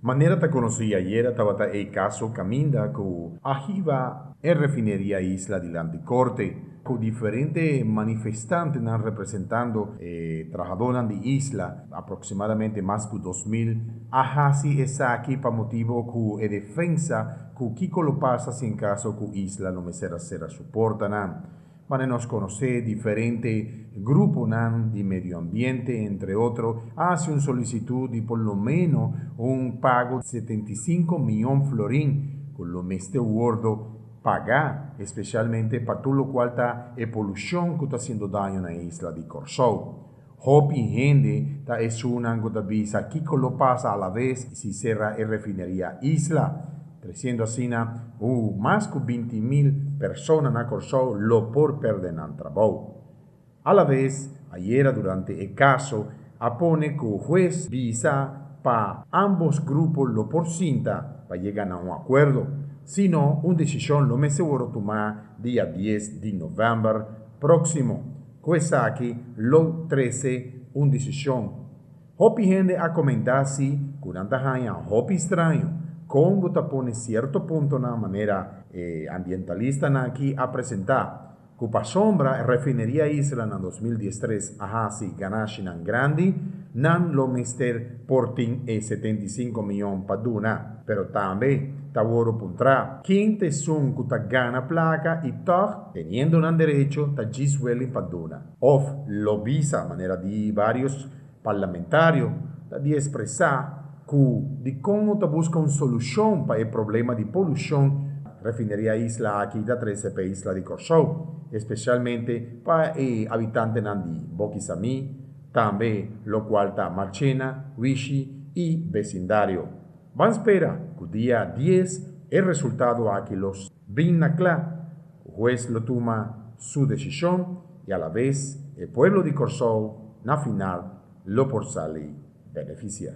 Manera ta conosci ayer tabata e caso caminda cu ahiva e refinería isla di Landicorte, con diferentes manifestantes nan representando trabajadores de isla, aproximadamente más que 2000, ahasi esa aquí pa motivo cu defensa cu kiko lo pasa sin caso cu isla no me será soportan. Para nos conocer diferentes grupos de medio ambiente, entre otros, hace una solicitud de por lo menos un pago de 75 millones florín, con lo mes de gordo pagar, especialmente para todo lo cual está la polución que está haciendo daño en la isla de Corsou. Hopi gente es una que visa aquí con lo pasa a la vez si será la refinería isla. Creciendo así, más de 20.000 personas en Corsou lo por perder el trabajo. A la vez, ayer durante el caso, apone que el juez visa para ambos grupos lo por cinta para llegar a un acuerdo, sino una decisión lo me seguro tomar día 10 de noviembre próximo. Cosa aquí lo 13 una decisión. Hopi gente a comentar si, durante años, hopi extraño, Congo pone cierto punto na manera ambientalista na aquí a presentar. Cupa sombra refinería isla en 2013 ahasi ganashi nan grandi nan lo mister portin 75 millones paduna. Pero también taworo puntra. Quinte sun kuta gana placa y toch teniendo un derecho ta giswelli paduna. Of lo visa manera de varios parlamentarios de expresar de cómo te busca una solución para el problema de polución refinería isla aquí da 13 isla de Corsou, especialmente para habitantes de Boquisami, también lo cual está Marchena, Wishi y vecindario. Van a esperar que el día 10 el resultado aquí los Binacla, el juez lo toma su decisión y a la vez el pueblo de Corsou, na final, lo por salir beneficia.